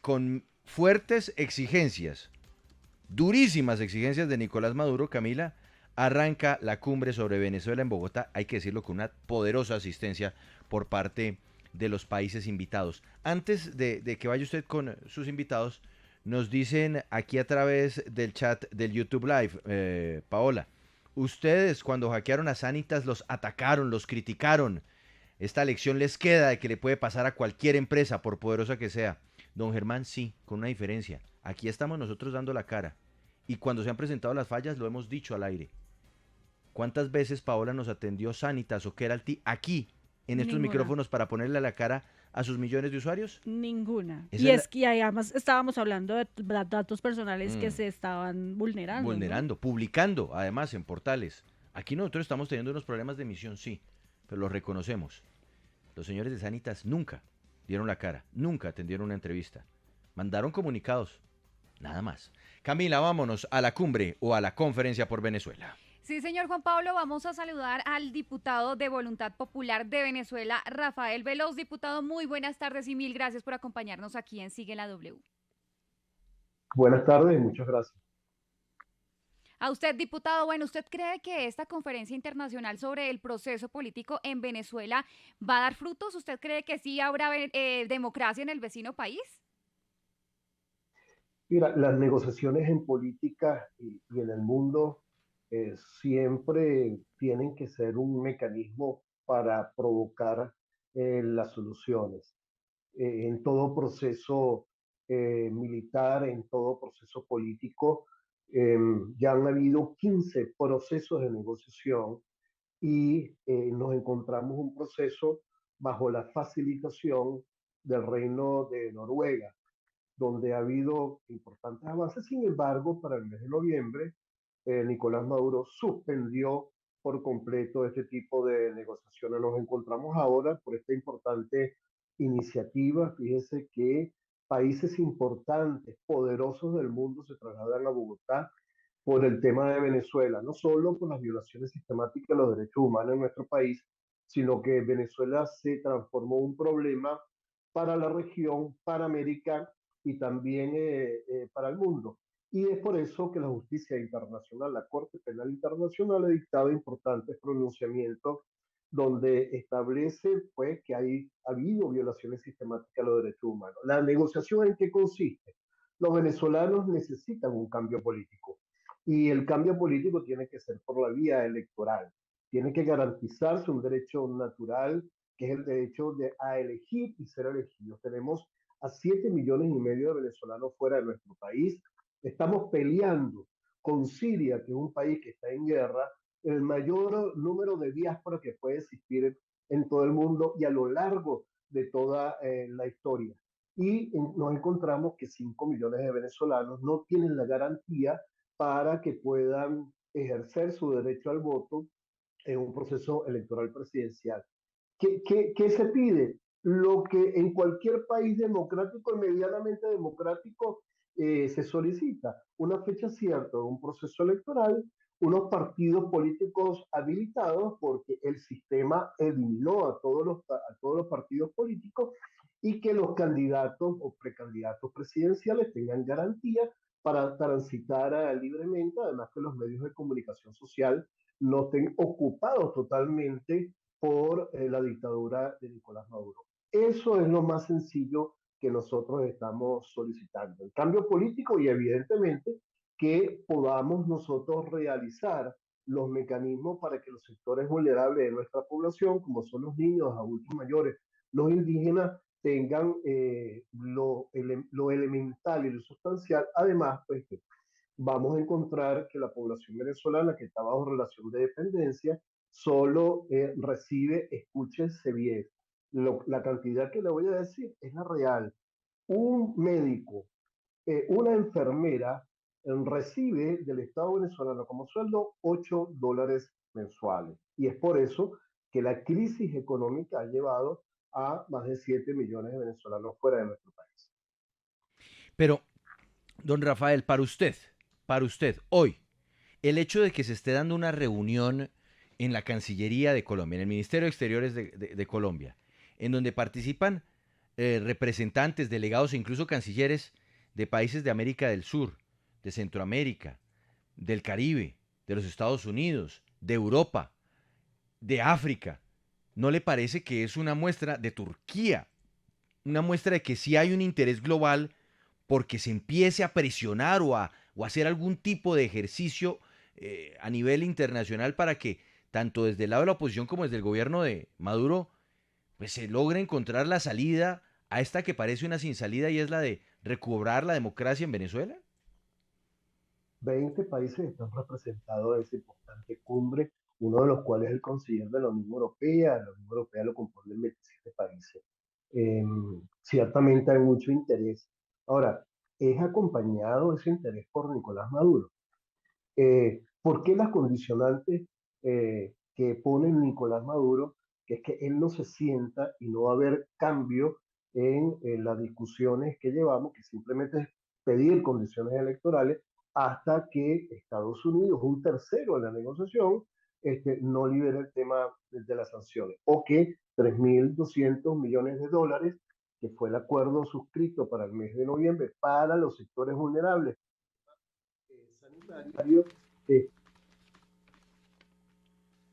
con fuertes exigencias, durísimas exigencias de Nicolás Maduro, Camila, arranca la cumbre sobre Venezuela en Bogotá, hay que decirlo, con una poderosa asistencia por parte de los países invitados. Antes de que vaya usted con sus invitados, nos dicen aquí a través del chat del YouTube Live, Paola, ustedes cuando hackearon a Sanitas los atacaron, los criticaron. Esta lección les queda de que le puede pasar a cualquier empresa, por poderosa que sea. Don Germán, sí, con una diferencia. Aquí estamos nosotros dando la cara. Y cuando se han presentado las fallas, lo hemos dicho al aire. ¿Cuántas veces Paola nos atendió Sanitas o Keralty aquí, en estos Ninguna. micrófonos, para ponerle a la cara a sus millones de usuarios? Ninguna. Esa Y es la... es que además estábamos hablando de datos personales que Mm, se estaban vulnerando, ¿no? vulnerando, publicando, además, en portales. Aquí nosotros estamos teniendo unos problemas de emisión, sí, pero los reconocemos. Los señores de Sanitas nunca dieron la cara, nunca atendieron una entrevista. Mandaron comunicados, nada más. Camila, vámonos a la cumbre o a la conferencia por Venezuela. Sí, señor Juan Pablo, vamos a saludar al diputado de Voluntad Popular de Venezuela, Rafael Veloz. Diputado, muy buenas tardes y mil gracias por acompañarnos aquí en Sigue la W. Buenas tardes, muchas gracias. A usted, diputado, bueno, ¿usted cree que esta conferencia internacional sobre el proceso político en Venezuela va a dar frutos? ¿Usted cree que sí habrá democracia en el vecino país? Mira, las negociaciones en política y en el mundo siempre tienen que ser un mecanismo para provocar las soluciones. En todo proceso militar, en todo proceso político, eh, ya han habido 15 procesos de negociación y nos encontramos un proceso bajo la facilitación del Reino de Noruega, donde ha habido importantes avances. Sin embargo, para el mes de noviembre, Nicolás Maduro suspendió por completo este tipo de negociaciones. Nos encontramos ahora por esta importante iniciativa. Fíjense que países importantes, poderosos del mundo se trasladan a Bogotá por el tema de Venezuela, no solo por las violaciones sistemáticas de los derechos humanos en nuestro país, sino que Venezuela se transformó en un problema para la región, para América y también para el mundo. Y es por eso que la justicia internacional, la Corte Penal Internacional, ha dictado importantes pronunciamientos donde establece pues, que ha habido violaciones sistemáticas de los derechos humanos. ¿La negociación en qué consiste? Los venezolanos necesitan un cambio político y el cambio político tiene que ser por la vía electoral. Tiene que garantizarse un derecho natural, que es el derecho a elegir y ser elegidos. Tenemos a 7,5 millones de venezolanos fuera de nuestro país. Estamos peleando con Siria, que es un país que está en guerra, el mayor número de diásporas que puede existir en todo el mundo y a lo largo de toda la historia. Y nos encontramos que 5 millones de venezolanos no tienen la garantía para que puedan ejercer su derecho al voto en un proceso electoral presidencial. ¿Qué se pide? Lo que en cualquier país democrático y medianamente democrático se solicita, una fecha cierta de un proceso electoral, unos partidos políticos habilitados, porque el sistema eliminó a todos los partidos políticos, y que los candidatos o precandidatos presidenciales tengan garantía para transitar libremente, además que los medios de comunicación social no estén ocupados totalmente por la dictadura de Nicolás Maduro. Eso es lo más sencillo que nosotros estamos solicitando. El cambio político y evidentemente que podamos nosotros realizar los mecanismos para que los sectores vulnerables de nuestra población, como son los niños, los adultos mayores, los indígenas, tengan lo elemental y lo sustancial. Además, pues que vamos a encontrar que la población venezolana que está bajo relación de dependencia solo recibe, escúchese bien, la cantidad que le voy a decir es la real. Un médico, una enfermera recibe del Estado venezolano como sueldo $8 mensuales. Y es por eso que la crisis económica ha llevado a más de 7 millones de venezolanos fuera de nuestro país. Pero, don Rafael, para usted, hoy, el hecho de que se esté dando una reunión en la Cancillería de Colombia, en el Ministerio de Exteriores de Colombia, en donde participan representantes, delegados e incluso cancilleres de países de América del Sur, de Centroamérica, del Caribe, de los Estados Unidos, de Europa, de África. ¿No le parece que es una muestra de Turquía? Una muestra de que sí hay un interés global porque se empiece a presionar o a hacer algún tipo de ejercicio a nivel internacional para que tanto desde el lado de la oposición como desde el gobierno de Maduro pues se logre encontrar la salida a esta que parece una sin salida y es la de recobrar la democracia en Venezuela? 20 países están representados en esa importante cumbre, uno de los cuales es el Consejo de la Unión Europea. La Unión Europea lo componen 27 países. Eh, Ciertamente hay mucho interés. Ahora, es acompañado ese interés por Nicolás Maduro. ¿Por qué las condicionantes que pone Nicolás Maduro? Que es que él no se sienta y no va a haber cambio en las discusiones que llevamos, que simplemente es pedir condiciones electorales hasta que Estados Unidos, un tercero en la negociación, no libere el tema de las sanciones. O que 3.200 millones de dólares, que fue el acuerdo suscrito para el mes de noviembre para los sectores vulnerables sanitarios, eh,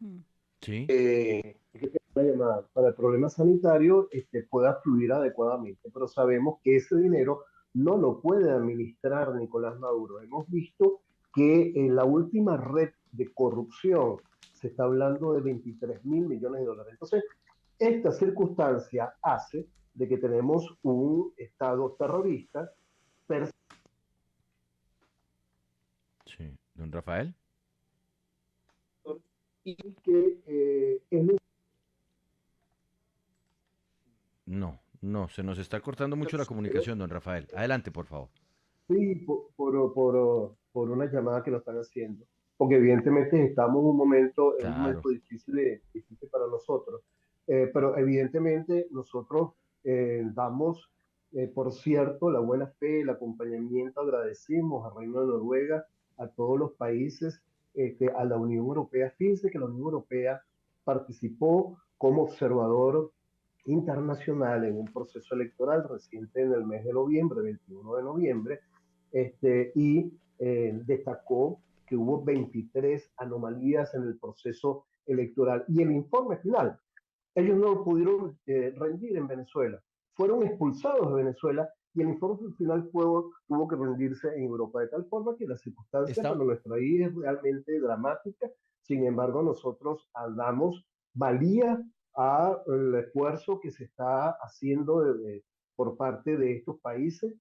Mm. Sí. una llamada para el problema sanitario pueda fluir adecuadamente, pero sabemos que ese dinero no lo puede administrar Nicolás Maduro. Hemos visto que en la última red de corrupción se está hablando de 23.000 millones de dólares. Entonces, esta circunstancia hace de que tenemos un Estado terrorista Sí. Don Rafael. y que es No, no, se nos está cortando mucho la necesario. comunicación, don Rafael. Adelante, por favor. Sí, por una llamada que nos están haciendo, porque evidentemente estamos en un Claro. momento difícil, difícil para nosotros. Pero evidentemente nosotros damos, por cierto, la buena fe, el acompañamiento, agradecemos al Reino de Noruega, a todos los países, a la Unión Europea. Fíjense que la Unión Europea participó como observador internacional en un proceso electoral reciente en el mes de noviembre, 21 de noviembre, y destacó que hubo 23 anomalías en el proceso electoral. Y el informe final, ellos no pudieron rendir en Venezuela, fueron expulsados de Venezuela y el informe final tuvo que rendirse en Europa, de tal forma que la circunstancia Está, para nuestro país es realmente dramática. Sin embargo, nosotros damos valía al esfuerzo que se está haciendo por parte de estos países,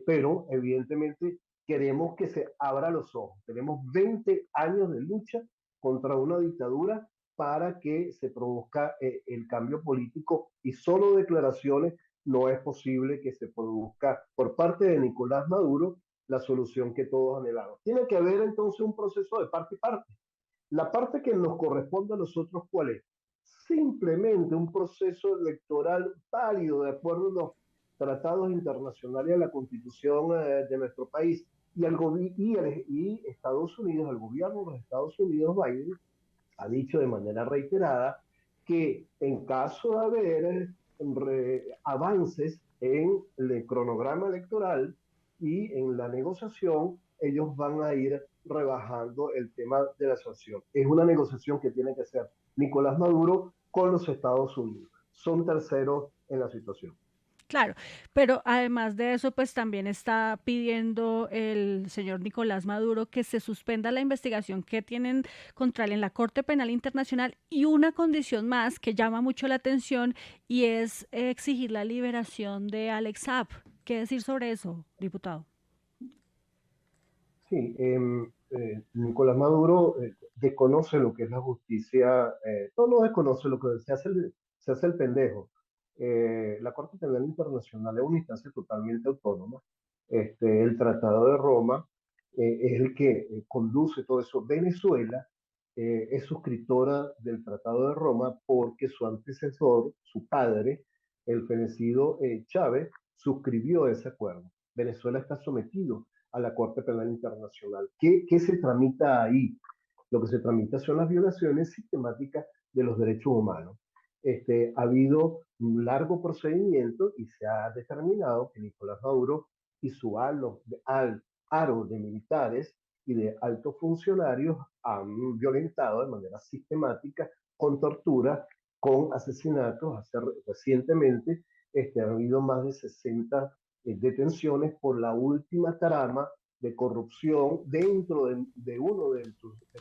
pero evidentemente queremos que se abra los ojos. Tenemos 20 años de lucha contra una dictadura para que se produzca el cambio político y solo declaraciones no es posible que se produzca por parte de Nicolás Maduro la solución que todos anhelamos. Tiene que haber entonces un proceso de parte y parte. La parte que nos corresponde a nosotros, ¿cuál es? Simplemente un proceso electoral válido de acuerdo a los tratados internacionales y a la constitución de nuestro país. Y Estados Unidos, el gobierno de los Estados Unidos, Biden, ha dicho de manera reiterada que en caso de haber avances en el cronograma electoral y en la negociación, ellos van a ir rebajando el tema de la sanción. Es una negociación que tiene que ser Nicolás Maduro con los Estados Unidos. Son terceros en la situación. Claro, pero además de eso, pues también está pidiendo el señor Nicolás Maduro que se suspenda la investigación que tienen contra él en la Corte Penal Internacional y una condición más que llama mucho la atención y es exigir la liberación de Alex Saab. ¿Qué decir sobre eso, diputado? Sí, Nicolás Maduro desconoce lo que es la justicia, no desconoce lo que se hace el pendejo. La Corte Penal Internacional es una instancia totalmente autónoma. El Tratado de Roma es el que conduce todo eso. Venezuela es suscriptora del Tratado de Roma porque su antecesor, su padre, el fenecido Chávez, suscribió ese acuerdo. Venezuela está sometido a la Corte Penal Internacional. ¿Qué se tramita ahí? Lo que se tramita son las violaciones sistemáticas de los derechos humanos. Ha habido un largo procedimiento y se ha determinado que Nicolás Maduro y su aro de militares y de altos funcionarios han violentado de manera sistemática, con tortura, con asesinatos. Recientemente ha habido más de 60 detenciones por la última trama de corrupción dentro de uno de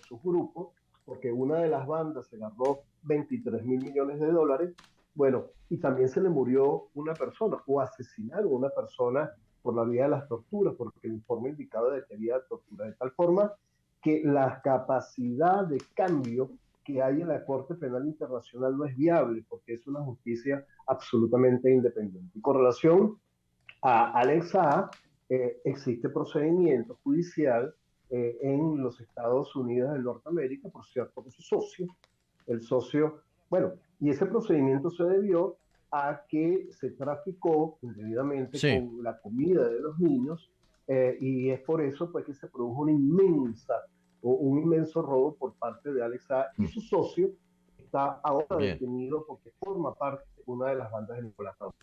sus grupos, porque una de las bandas se agarró 23.000 millones de dólares. Bueno, y también se le murió una persona, o asesinaron a una persona por la vía de las torturas, porque el informe indicaba de que había tortura, de tal forma que la capacidad de cambio que hay en la Corte Penal Internacional no es viable, porque es una justicia absolutamente independiente. Y con relación a Alex Saab, existe procedimiento judicial en los Estados Unidos de Norteamérica, por cierto, que su socio, el socio, bueno, y ese procedimiento se debió a que se traficó indebidamente Sí. con la comida de los niños, y es por eso pues que se produjo una inmensa o un inmenso robo por parte de Alex Saab y su socio está ahora Bien. detenido porque forma parte de una de las bandas de Nicolás Maduro.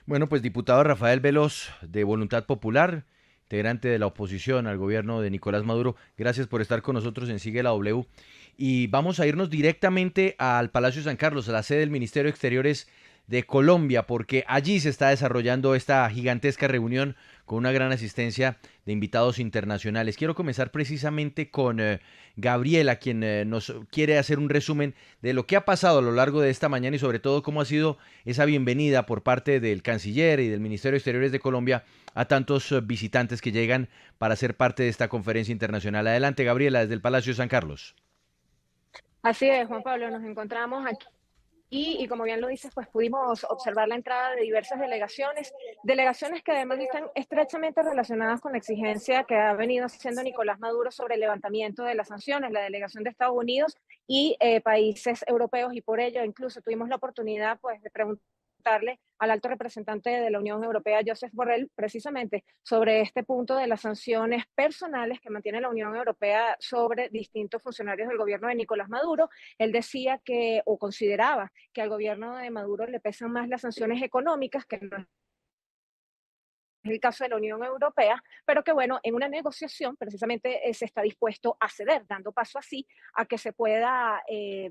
Bueno, pues diputado Rafael Veloz, de Voluntad Popular, integrante de la oposición al gobierno de Nicolás Maduro, gracias por estar con nosotros en Sigue la W. Y vamos a irnos directamente al Palacio San Carlos, a la sede del Ministerio de Exteriores de Colombia, porque allí se está desarrollando esta gigantesca reunión con una gran asistencia de invitados internacionales. Quiero comenzar precisamente con Gabriela, quien nos quiere hacer un resumen de lo que ha pasado a lo largo de esta mañana y sobre todo cómo ha sido esa bienvenida por parte del canciller y del Ministerio de Exteriores de Colombia a tantos visitantes que llegan para ser parte de esta conferencia internacional. Adelante, Gabriela, desde el Palacio San Carlos. Así es, Juan Pablo, nos encontramos aquí y como bien lo dices, pues pudimos observar la entrada de diversas delegaciones que además están estrechamente relacionadas con la exigencia que ha venido haciendo Nicolás Maduro sobre el levantamiento de las sanciones, la delegación de Estados Unidos y países europeos, y por ello incluso tuvimos la oportunidad pues de preguntarle al alto representante de la Unión Europea, Josep Borrell, precisamente sobre este punto de las sanciones personales que mantiene la Unión Europea sobre distintos funcionarios del gobierno de Nicolás Maduro. Él decía que, o consideraba, que al gobierno de Maduro le pesan más las sanciones económicas, que no es el caso de la Unión Europea, pero que bueno, en una negociación precisamente se está dispuesto a ceder, dando paso así a que se pueda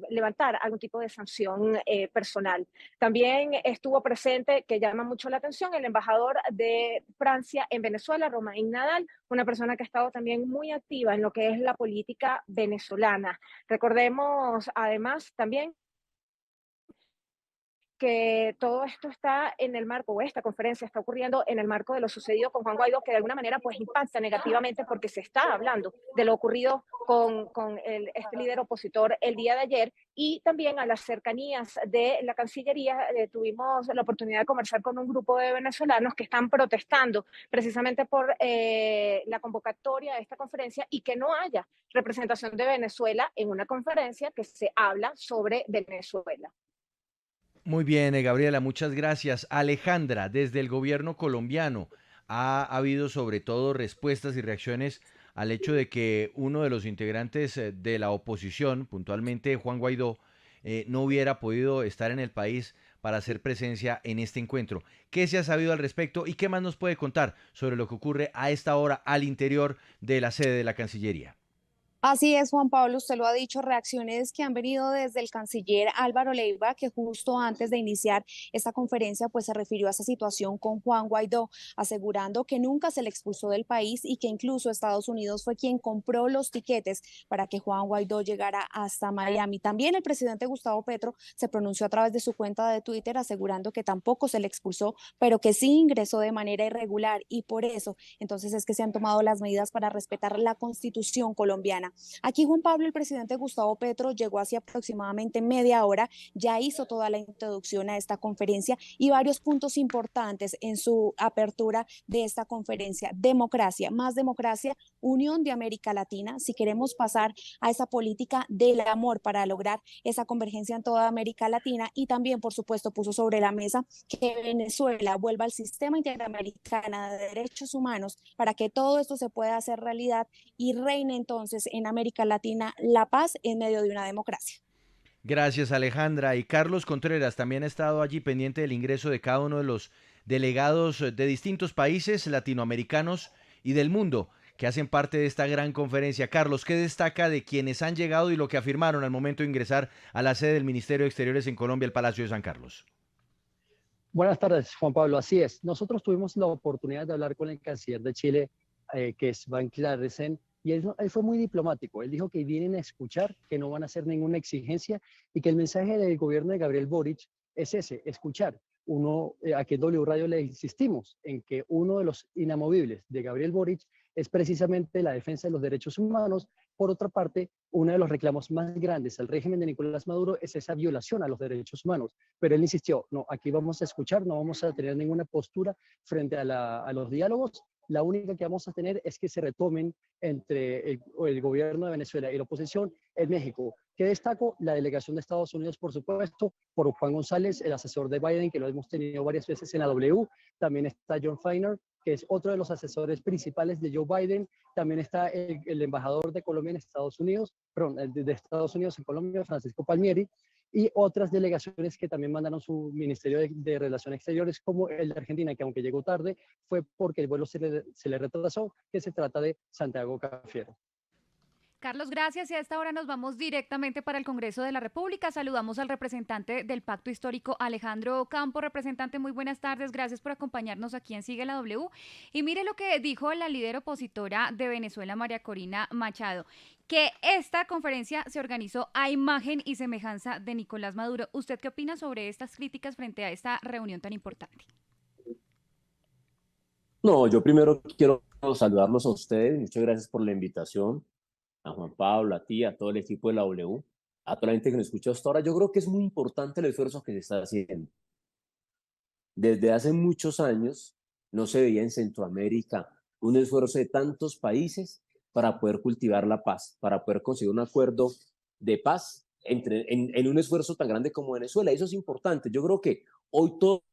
levantar algún tipo de sanción personal. También estuvo presente, que llama mucho la atención, el embajador de Francia en Venezuela, Romain Nadal, una persona que ha estado también muy activa en lo que es la política venezolana. Recordemos además también que todo esto está en el marco, o esta conferencia está ocurriendo en el marco de lo sucedido con Juan Guaidó, que de alguna manera pues impacta negativamente porque se está hablando de lo ocurrido con este líder opositor el día de ayer, y también a las cercanías de la Cancillería tuvimos la oportunidad de conversar con un grupo de venezolanos que están protestando precisamente por la convocatoria de esta conferencia y que no haya representación de Venezuela en una conferencia que se habla sobre Venezuela. Muy bien, Gabriela, muchas gracias. Alejandra, desde el gobierno colombiano, ha habido sobre todo respuestas y reacciones al hecho de que uno de los integrantes de la oposición, puntualmente Juan Guaidó, no hubiera podido estar en el país para hacer presencia en este encuentro. ¿Qué se ha sabido al respecto y qué más nos puede contar sobre lo que ocurre a esta hora al interior de la sede de la Cancillería? Así es, Juan Pablo, usted lo ha dicho, reacciones que han venido desde el canciller Álvaro Leiva, que justo antes de iniciar esta conferencia, pues se refirió a esa situación con Juan Guaidó, asegurando que nunca se le expulsó del país y que incluso Estados Unidos fue quien compró los tiquetes para que Juan Guaidó llegara hasta Miami. También el presidente Gustavo Petro se pronunció a través de su cuenta de Twitter asegurando que tampoco se le expulsó, pero que sí ingresó de manera irregular, y por eso entonces es que se han tomado las medidas para respetar la Constitución colombiana. Aquí, Juan Pablo, el presidente Gustavo Petro llegó hace aproximadamente media hora, ya hizo toda la introducción a esta conferencia y varios puntos importantes en su apertura de esta conferencia: democracia, más democracia, unión de América Latina, si queremos pasar a esa política del amor para lograr esa convergencia en toda América Latina, y también, por supuesto, puso sobre la mesa que Venezuela vuelva al sistema interamericano de derechos humanos para que todo esto se pueda hacer realidad y reine entonces en América Latina la paz en medio de una democracia. Gracias, Alejandra. Y Carlos Contreras también ha estado allí pendiente del ingreso de cada uno de los delegados de distintos países latinoamericanos y del mundo que hacen parte de esta gran conferencia. Carlos, ¿qué destaca de quienes han llegado y lo que afirmaron al momento de ingresar a la sede del Ministerio de Exteriores en Colombia, el Palacio de San Carlos? Buenas tardes, Juan Pablo. Así es. Nosotros tuvimos la oportunidad de hablar con el canciller de Chile, que es Van Claresen, y él fue muy diplomático. Él dijo que vienen a escuchar, que no van a hacer ninguna exigencia y que el mensaje del gobierno de Gabriel Boric es ese, escuchar. Aquí en W Radio le insistimos en que uno de los inamovibles de Gabriel Boric es precisamente la defensa de los derechos humanos. Por otra parte, uno de los reclamos más grandes al régimen de Nicolás Maduro es esa violación a los derechos humanos. Pero él insistió, no, aquí vamos a escuchar, no vamos a tener ninguna postura frente a los diálogos. La única que vamos a tener es que se retomen entre el gobierno de Venezuela y la oposición en México. ¿Qué destaco? La delegación de Estados Unidos, por supuesto, por Juan González, el asesor de Biden, que lo hemos tenido varias veces en la W. También está John Feiner, que es otro de los asesores principales de Joe Biden. También está el embajador de Colombia en Estados Unidos, perdón, de Estados Unidos en Colombia, Francisco Palmieri, y otras delegaciones que también mandaron su Ministerio de Relaciones Exteriores, como el de Argentina, que aunque llegó tarde, fue porque el vuelo se le retrasó, que se trata de Santiago Cafiero. Carlos, gracias. Y a esta hora nos vamos directamente para el Congreso de la República. Saludamos al representante del Pacto Histórico, Alejandro Campo. Representante, muy buenas tardes. Gracias por acompañarnos aquí en Sigue la W. Y mire lo que dijo la líder opositora de Venezuela, María Corina Machado, que esta conferencia se organizó a imagen y semejanza de Nicolás Maduro. ¿Usted qué opina sobre estas críticas frente a esta reunión tan importante? No, yo primero quiero saludarlos a ustedes. Muchas gracias por la invitación. A Juan Pablo, a ti, a todo el equipo de la W, a toda la gente que nos escucha hasta ahora. Yo creo que es muy importante el esfuerzo que se está haciendo. Desde hace muchos años no se veía en Centroamérica un esfuerzo de tantos países para poder cultivar la paz, para poder conseguir un acuerdo de paz en un esfuerzo tan grande como Venezuela. Eso es importante. Yo creo que hoy todo...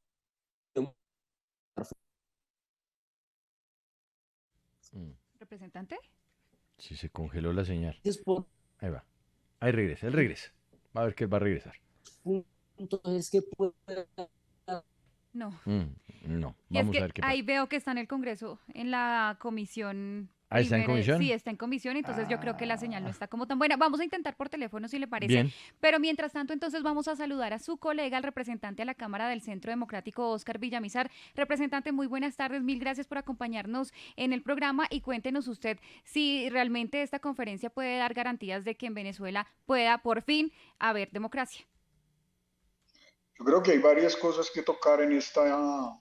¿Representante? Sí, se congeló la señal. Es por Ahí va. Ahí regresa, él regresa. Va a ver que él va a regresar. punto es que puede... No. No, Y es vamos a que ver qué pasa. ahí veo que está en el Congreso, en la comisión. ¿Ah, está en comisión? Sí, está en comisión, entonces yo creo que la señal no está como tan buena. Vamos a intentar por teléfono si le parece. Bien. Pero mientras tanto, entonces vamos a saludar a su colega, el representante a la Cámara del Centro Democrático, Óscar Villamizar. Representante, muy buenas tardes, mil gracias por acompañarnos en el programa y cuéntenos usted si realmente esta conferencia puede dar garantías de que en Venezuela pueda por fin haber democracia. Yo creo que hay varias cosas que tocar en esta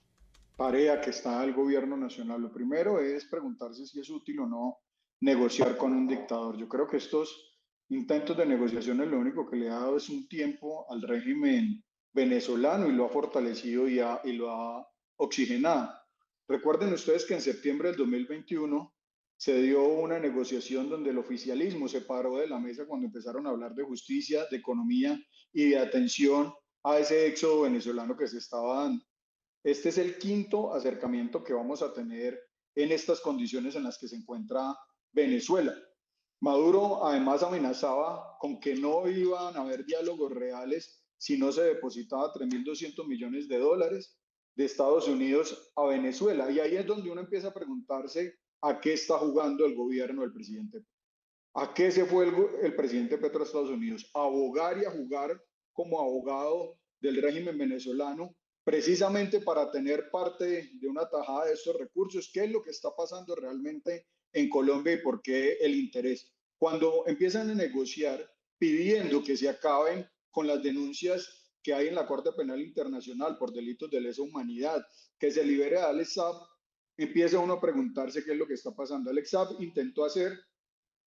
tarea que está el gobierno nacional. Lo primero es preguntarse si es útil o no negociar con un dictador. Yo creo que estos intentos de negociaciones lo único que le ha dado es un tiempo al régimen venezolano y lo ha fortalecido y lo ha oxigenado. Recuerden ustedes que en septiembre del 2021 se dio una negociación donde el oficialismo se paró de la mesa cuando empezaron a hablar de justicia, de economía y de atención a ese éxodo venezolano que se estaba dando. Este es el quinto acercamiento que vamos a tener en estas condiciones en las que se encuentra Venezuela. Maduro además amenazaba con que no iban a haber diálogos reales si no se depositaba 3.200 millones de dólares de Estados Unidos a Venezuela. Y ahí es donde uno empieza a preguntarse a qué está jugando el gobierno del presidente. ¿A qué se fue el presidente Petro a Estados Unidos? A abogar y a jugar como abogado del régimen venezolano, precisamente para tener parte de una tajada de estos recursos. ¿Qué es lo que está pasando realmente en Colombia y por qué el interés? Cuando empiezan a negociar pidiendo que se acaben con las denuncias que hay en la Corte Penal Internacional por delitos de lesa humanidad, que se libere a Alex Saab, empieza uno a preguntarse qué es lo que está pasando. Alex Saab intentó hacer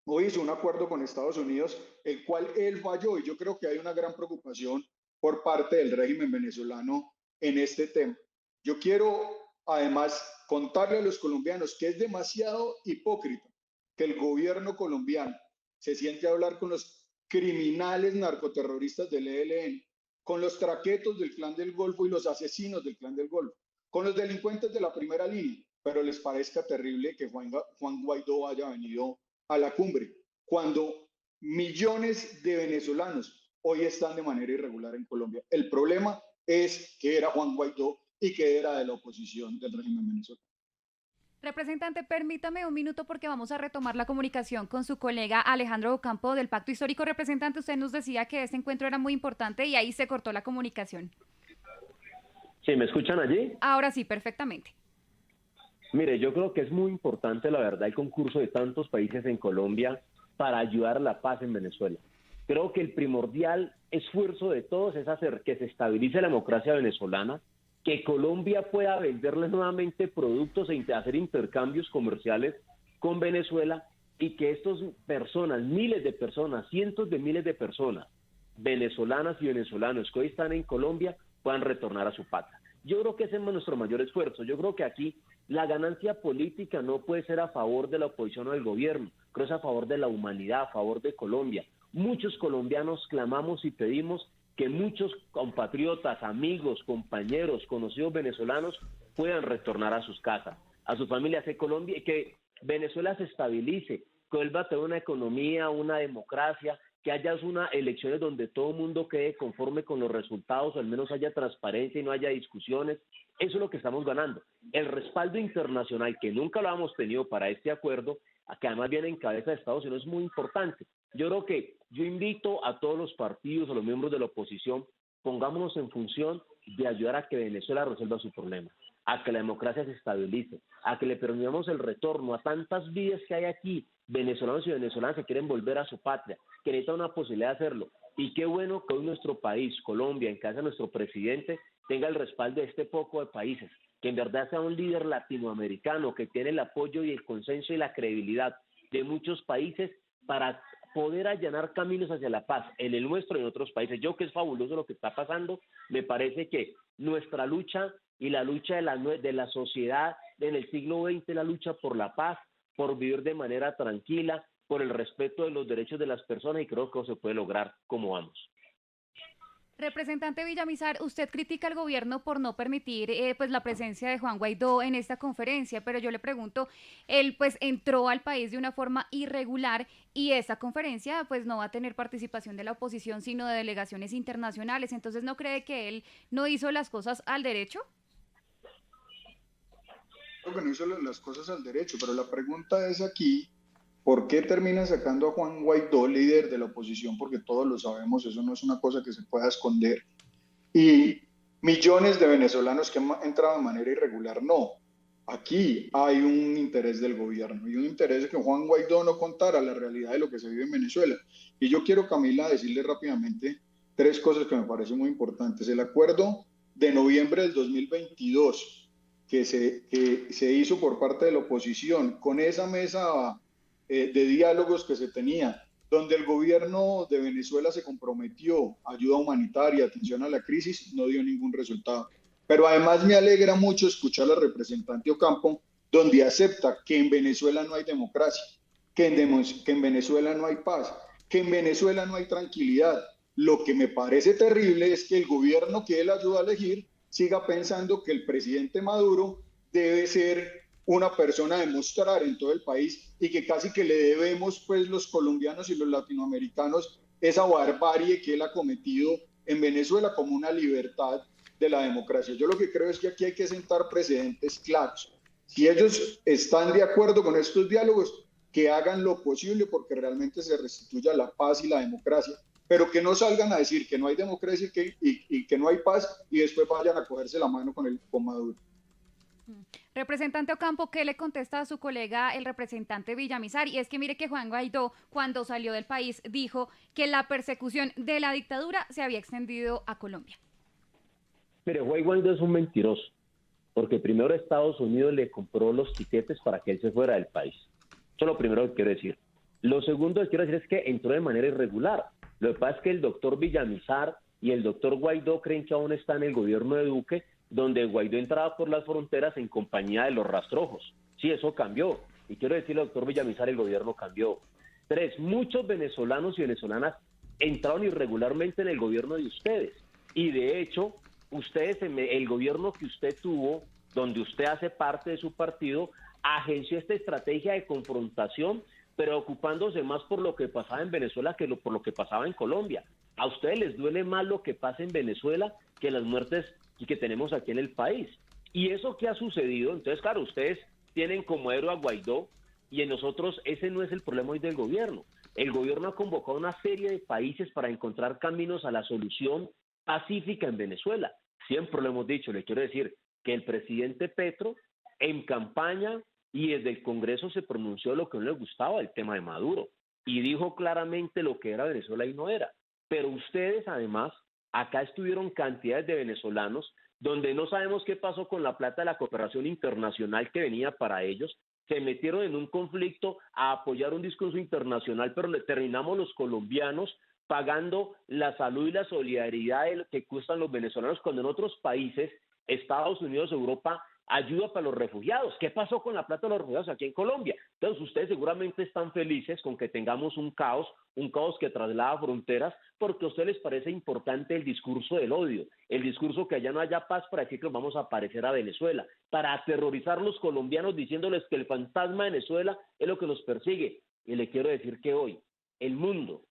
o hizo un acuerdo con Estados Unidos, el cual él falló, y yo creo que hay una gran preocupación por parte del régimen venezolano en este tema. Yo quiero además contarle a los colombianos que es demasiado hipócrita que el gobierno colombiano se siente a hablar con los criminales narcoterroristas del ELN, con los traquetos del Clan del Golfo y los asesinos del Clan del Golfo, con los delincuentes de la primera línea, pero les parezca terrible que Juan Guaidó haya venido a la cumbre, cuando millones de venezolanos hoy están de manera irregular en Colombia. El problema es que era Juan Guaidó y que era de la oposición del régimen venezolano. Representante, permítame un minuto porque vamos a retomar la comunicación con su colega Alejandro Ocampo del Pacto Histórico. Representante, usted nos decía que este encuentro era muy importante y ahí se cortó la comunicación. ¿Sí me escuchan allí? Ahora sí, perfectamente. Mire, yo creo que es muy importante, la verdad, el concurso de tantos países en Colombia para ayudar a la paz en Venezuela. Creo que el primordial esfuerzo de todos es hacer que se estabilice la democracia venezolana, que Colombia pueda venderle nuevamente productos e hacer intercambios comerciales con Venezuela y que estas personas, miles de personas, cientos de miles de personas, venezolanas y venezolanos que hoy están en Colombia, puedan retornar a su patria. Yo creo que ese es nuestro mayor esfuerzo. Yo creo que aquí la ganancia política no puede ser a favor de la oposición o del gobierno, creo que es a favor de la humanidad, a favor de Colombia. Muchos colombianos clamamos y pedimos que muchos compatriotas, amigos, compañeros, conocidos venezolanos puedan retornar a sus casas, a sus familias de Colombia, y que Venezuela se estabilice, que vuelva a tener una economía, una democracia, que haya unas elecciones donde todo el mundo quede conforme con los resultados, o al menos haya transparencia y no haya discusiones. Eso es lo que estamos ganando. El respaldo internacional, que nunca lo hemos tenido para este acuerdo, que además viene en cabeza de Estados Unidos, es muy importante. Yo invito a todos los partidos, a los miembros de la oposición, pongámonos en función de ayudar a que Venezuela resuelva su problema, a que la democracia se estabilice, a que le permitamos el retorno a tantas vidas que hay aquí, venezolanos y venezolanas que quieren volver a su patria, que necesitan una posibilidad de hacerlo. Y qué bueno que hoy nuestro país, Colombia, en casa de nuestro presidente, tenga el respaldo de este poco de países, que en verdad sea un líder latinoamericano que tiene el apoyo y el consenso y la credibilidad de muchos países para poder allanar caminos hacia la paz en el nuestro y en otros países. Yo creo que es fabuloso lo que está pasando. Me parece que nuestra lucha y la lucha de la sociedad en el siglo XX, la lucha por la paz, por vivir de manera tranquila, por el respeto de los derechos de las personas, y creo que eso se puede lograr como vamos. Representante Villamizar, usted critica al gobierno por no permitir pues la presencia de Juan Guaidó en esta conferencia, pero yo le pregunto, él pues entró al país de una forma irregular y esta conferencia pues no va a tener participación de la oposición sino de delegaciones internacionales, entonces ¿no cree que él no hizo las cosas al derecho? Creo que no hizo las cosas al derecho, pero la pregunta es aquí, ¿por qué terminan sacando a Juan Guaidó, líder de la oposición? Porque todos lo sabemos, eso no es una cosa que se pueda esconder. Y millones de venezolanos que han entrado de manera irregular, no. Aquí hay un interés del gobierno y un interés de que Juan Guaidó no contara la realidad de lo que se vive en Venezuela. Y yo quiero, Camila, decirle rápidamente tres cosas que me parecen muy importantes. El acuerdo de noviembre del 2022 que se hizo por parte de la oposición con esa mesa de diálogos que se tenía, donde el gobierno de Venezuela se comprometió a ayuda humanitaria, atención a la crisis, no dio ningún resultado. Pero además me alegra mucho escuchar al representante Ocampo, donde acepta que en Venezuela no hay democracia, que en Venezuela no hay paz, que en Venezuela no hay tranquilidad. Lo que me parece terrible es que el gobierno que él ayuda a elegir siga pensando que el presidente Maduro debe ser una persona a demostrar en todo el país y que casi que le debemos pues los colombianos y los latinoamericanos esa barbarie que él ha cometido en Venezuela como una libertad de la democracia. Yo lo que creo es que aquí hay que sentar precedentes claros. Si ellos están de acuerdo con estos diálogos, que hagan lo posible porque realmente se restituya la paz y la democracia, pero que no salgan a decir que no hay democracia y que no hay paz y después vayan a cogerse la mano con Maduro. Representante Ocampo, ¿qué le contesta a su colega el representante Villamizar? Y es que mire que Juan Guaidó, cuando salió del país, dijo que la persecución de la dictadura se había extendido a Colombia. Pero Juan Guaidó es un mentiroso, porque primero Estados Unidos le compró los tiquetes para que él se fuera del país. Eso es lo primero que quiero decir. Lo segundo que quiero decir es que entró de manera irregular. Lo que pasa es que el doctor Villamizar y el doctor Guaidó creen que aún está en el gobierno de Duque, donde Guaidó entraba por las fronteras en compañía de los rastrojos. Sí, eso cambió. Y quiero decirle al doctor Villamizar, el gobierno cambió. 3, muchos venezolanos y venezolanas entraron irregularmente en el gobierno de ustedes. Y de hecho, ustedes, el gobierno que usted tuvo, donde usted hace parte de su partido, agenció esta estrategia de confrontación, preocupándose más por lo que pasaba en Venezuela que por lo que pasaba en Colombia. A ustedes les duele más lo que pasa en Venezuela que las muertes que tenemos aquí en el país. Y eso que ha sucedido, entonces claro, ustedes tienen como héroe a Guaidó y en nosotros ese no es el problema hoy del gobierno. El gobierno ha convocado a una serie de países para encontrar caminos a la solución pacífica en Venezuela. Siempre lo hemos dicho, le quiero decir que el presidente Petro en campaña y desde el Congreso se pronunció lo que no le gustaba el tema de Maduro y dijo claramente lo que era Venezuela y no era. Pero ustedes además, acá estuvieron cantidades de venezolanos donde no sabemos qué pasó con la plata de la cooperación internacional que venía para ellos, se metieron en un conflicto a apoyar un discurso internacional, pero terminamos los colombianos pagando la salud y la solidaridad de lo que cuestan los venezolanos, cuando en otros países, Estados Unidos, Europa, ayuda para los refugiados. ¿Qué pasó con la plata de los refugiados aquí en Colombia? Entonces ustedes seguramente están felices con que tengamos un caos que traslada fronteras, porque a ustedes les parece importante el discurso del odio, el discurso que allá no haya paz para decir que nos vamos a parecer a Venezuela, para aterrorizar a los colombianos diciéndoles que el fantasma de Venezuela es lo que los persigue. Y le quiero decir que hoy el mundo,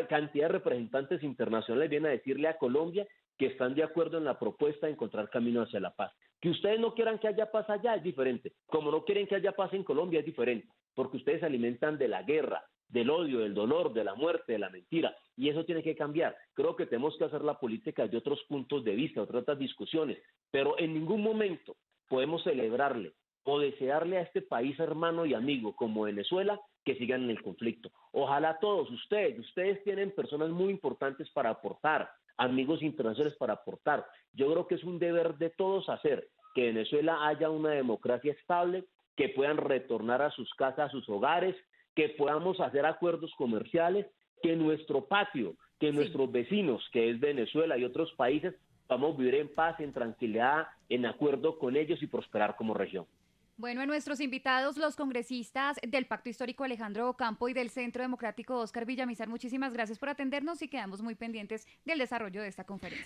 cantidad de representantes internacionales vienen a decirle a Colombia que están de acuerdo en la propuesta de encontrar camino hacia la paz. Que ustedes no quieran que haya paz allá es diferente, como no quieren que haya paz en Colombia es diferente, porque ustedes se alimentan de la guerra, del odio, del dolor, de la muerte, de la mentira, y eso tiene que cambiar. Creo que tenemos que hacer la política de otros puntos de vista, otras discusiones, pero en ningún momento podemos celebrarle o desearle a este país hermano y amigo como Venezuela que sigan en el conflicto. Ojalá todos ustedes tienen personas muy importantes para aportar, amigos internacionales para aportar. Yo creo que es un deber de todos hacer que en Venezuela haya una democracia estable, que puedan retornar a sus casas, a sus hogares, que podamos hacer acuerdos comerciales, que nuestro patio, que nuestros vecinos, que es Venezuela y otros países, vamos a vivir en paz, en tranquilidad, en acuerdo con ellos y prosperar como región. Bueno, a nuestros invitados, los congresistas del Pacto Histórico Alejandro Ocampo y del Centro Democrático Óscar Villamizar, muchísimas gracias por atendernos y quedamos muy pendientes del desarrollo de esta conferencia.